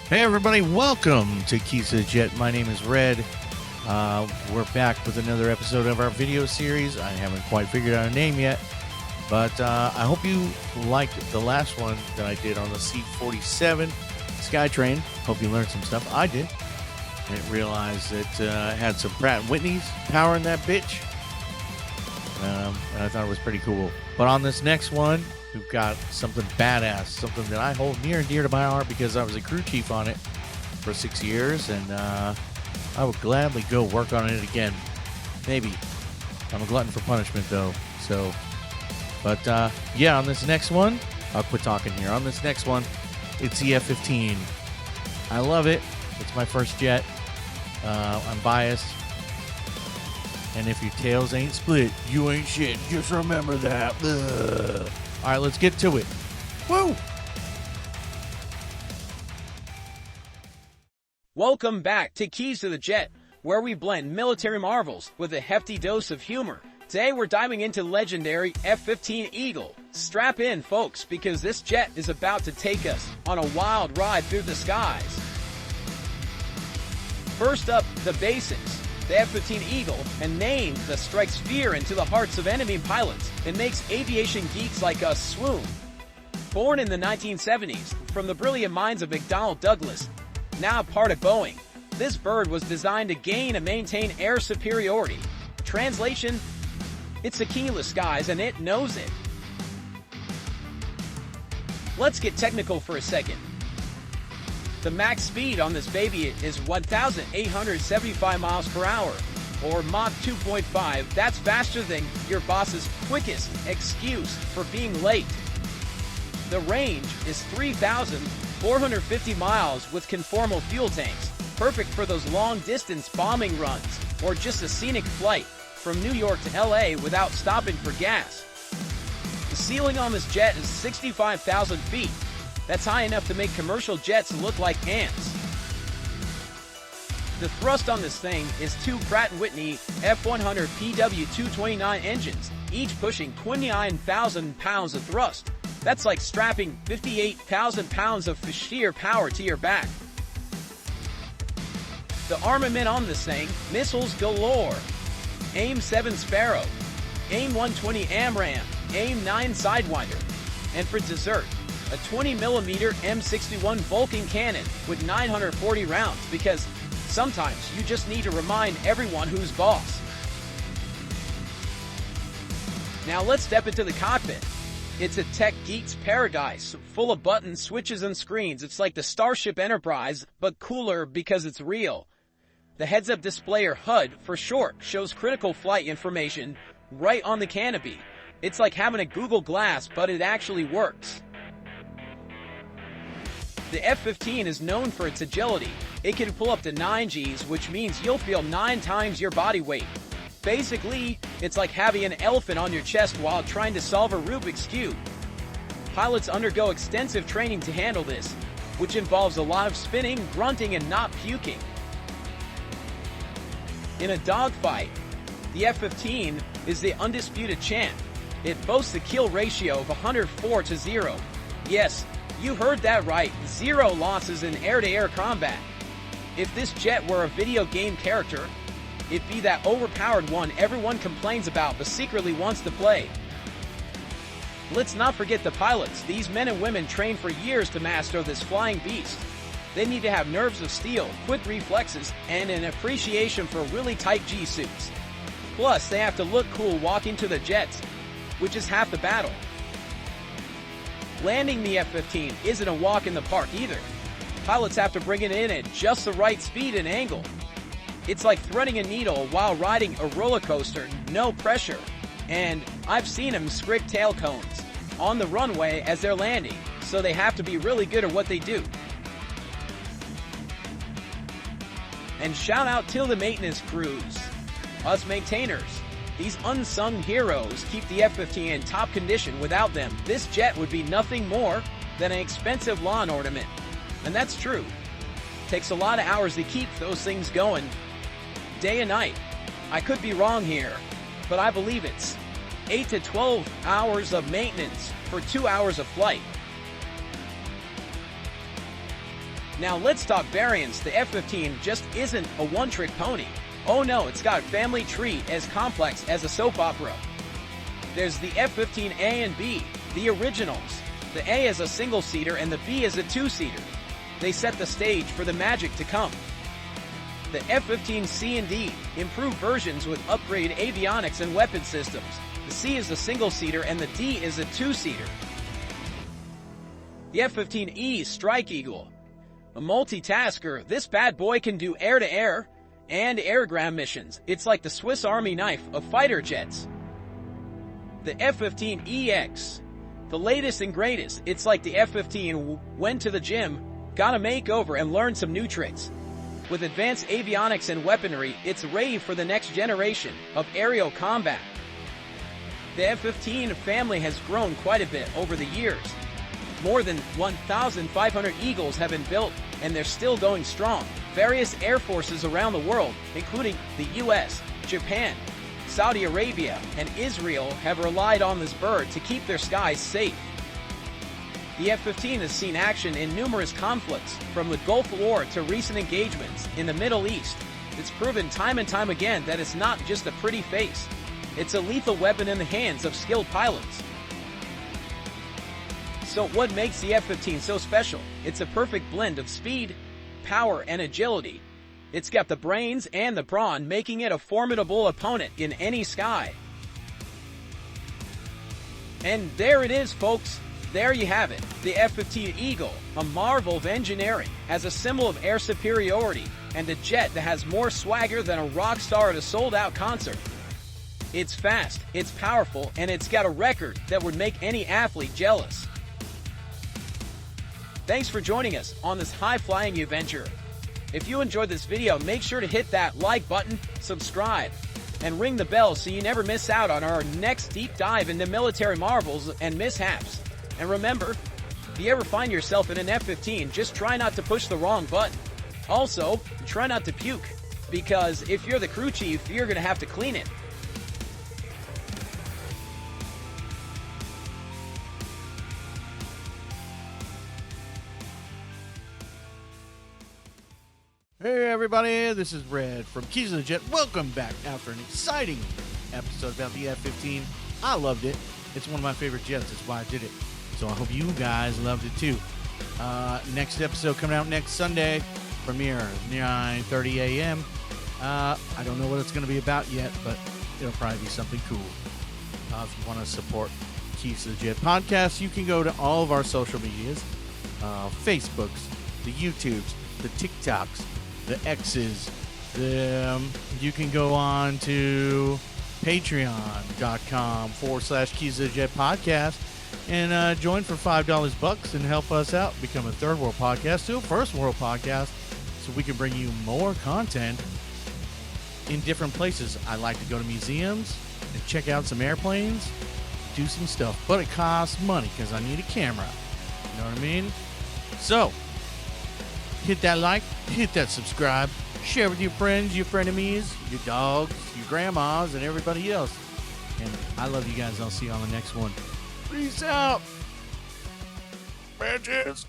Hey everybody, welcome to Keys to the Jet. My name is Red. We're back with another episode of our video series. I haven't quite figured out a name yet, but I hope you liked the last one that I did on the C-47 Skytrain. Hope you learned some stuff. I did. I didn't realize that it had some Pratt & Whitney's power in that bitch. And I thought it was pretty cool. But on this next one, we've got something badass, something that I hold near and dear to my heart because I was a crew chief on it for 6 years, and I would gladly go work on it again. Maybe. I'm a glutton for punishment, though. So, but yeah, on this next one, I'll quit talking here. On this next one, it's the F-15. I love it. It's my first jet. I'm biased. And if your tails ain't split, you ain't shit. Just remember that. Ugh. All right, let's get to it. Woo! Welcome back to Keys to the Jet, where we blend military marvels with a hefty dose of humor. Today we're diving into legendary F-15 Eagle. Strap in, folks, because this jet is about to take us on a wild ride through the skies. First up, the basics. The F-15 Eagle, a name that strikes fear into the hearts of enemy pilots and makes aviation geeks like us swoon. Born in the 1970s from the brilliant minds of McDonnell Douglas, now part of Boeing, this bird was designed to gain and maintain air superiority. Translation, it's the king of the skies and it knows it. Let's get technical for a second. The max speed on this baby is 1,875 miles per hour, or Mach 2.5. That's faster than your boss's quickest excuse for being late. The range is 3,450 miles with conformal fuel tanks, perfect for those long-distance bombing runs, or just a scenic flight from New York to LA without stopping for gas. The ceiling on this jet is 65,000 feet. That's high enough to make commercial jets look like ants. The thrust on this thing is two Pratt & Whitney F100 PW229 engines, each pushing 29,000 pounds of thrust. That's like strapping 58,000 pounds of sheer power to your back. The armament on this thing, missiles galore. AIM-7 Sparrow, AIM-120 AMRAAM, AIM-9 Sidewinder, and for dessert, a 20mm M61 Vulcan cannon with 940 rounds, because sometimes you just need to remind everyone who's boss. Now let's step into the cockpit. It's a tech geek's paradise, full of buttons, switches, and screens. It's like the Starship Enterprise, but cooler because it's real. The heads-up display, or HUD for short, shows critical flight information right on the canopy. It's like having a Google Glass, but it actually works. The F-15 is known for its agility. It can pull up to 9 Gs, which means you'll feel 9 times your body weight. Basically, it's like having an elephant on your chest while trying to solve a Rubik's Cube. Pilots undergo extensive training to handle this, which involves a lot of spinning, grunting, and not puking. In a dogfight, the F-15 is the undisputed champ. It boasts a kill ratio of 104-0. Yes, you heard that right, 0 losses in air-to-air combat. If this jet were a video game character, it'd be that overpowered one everyone complains about but secretly wants to play. Let's not forget the pilots. These men and women train for years to master this flying beast. They need to have nerves of steel, quick reflexes, and an appreciation for really tight G-suits. Plus, they have to look cool walking to the jets, which is half the battle. Landing the F-15 isn't a walk in the park either. Pilots have to bring it in at just the right speed and angle. It's like threading a needle while riding a roller coaster, no pressure. And I've seen them scrape tail cones on the runway as they're landing, so they have to be really good at what they do. And shout out to the maintenance crews. Us maintainers. These unsung heroes keep the F-15 in top condition. Without them, this jet would be nothing more than an expensive lawn ornament. And that's true. Takes a lot of hours to keep those things going, day and night. I could be wrong here, but I believe it's 8 to 12 hours of maintenance for 2 hours of flight. Now let's talk variants. The F-15 just isn't a one-trick pony. Oh no, it's got a family tree as complex as a soap opera. There's the F-15A and B, the originals. The A is a single-seater and the B is a two-seater. They set the stage for the magic to come. The F-15C and D, improved versions with upgraded avionics and weapon systems. The C is a single-seater and the D is a two-seater. The F-15E Strike Eagle, a multitasker. This bad boy can do air-to-air and air-ground missions. It's like the Swiss Army knife of fighter jets. The F-15EX, the latest and greatest. It's like the F-15 went to the gym, got a makeover, and learned some new tricks. With advanced avionics and weaponry, it's ready for the next generation of aerial combat. The F-15 family has grown quite a bit over the years. More than 1,500 Eagles have been built, and they're still going strong. Various air forces around the world, including the US, Japan, Saudi Arabia, and Israel, have relied on this bird to keep their skies safe. The F-15 has seen action in numerous conflicts, from the Gulf War to recent engagements in the Middle East. It's proven time and time again that it's not just a pretty face. It's a lethal weapon in the hands of skilled pilots. So what makes the F-15 so special? It's a perfect blend of speed, power, and agility. It's got the brains and the brawn, making it a formidable opponent in any sky. And there it is, folks. There you have it, the F-15 Eagle, a marvel of engineering, as a symbol of air superiority, and a jet that has more swagger than a rock star at a sold-out concert. It's fast, it's powerful, and it's got a record that would make any athlete jealous. Thanks for joining us on this high-flying adventure. If you enjoyed this video, make sure to hit that like button, subscribe, and ring the bell so you never miss out on our next deep dive into military marvels and mishaps. And remember, if you ever find yourself in an F-15, just try not to push the wrong button. Also, try not to puke, because if you're the crew chief, you're going to have to clean it. Hey everybody, this is Red from Keys to the Jet. Welcome back after an exciting episode about the F-15. I loved it. It's one of my favorite jets. That's why I did it. So I hope you guys loved it too. Next episode coming out next Sunday. Premiere 9:30 a.m. I don't know what it's going to be about yet, but it'll probably be something cool. If you want to support Keys to the Jet podcast, you can go to all of our social medias. Facebooks, the YouTubes, the TikToks, the X's. You can go on to patreon.com/Keys to the Jet podcast and join for $5 bucks and help us out, become a third world podcast to a first world podcast, so we can bring you more content in different places. I like to go to museums and check out some airplanes, do some stuff, but it costs money because I need a camera. You know what I mean? So hit that like, hit that subscribe, share with your friends, your frenemies, your dogs, your grandmas, and everybody else. And I love you guys. I'll see you on the next one. Peace out, bitches.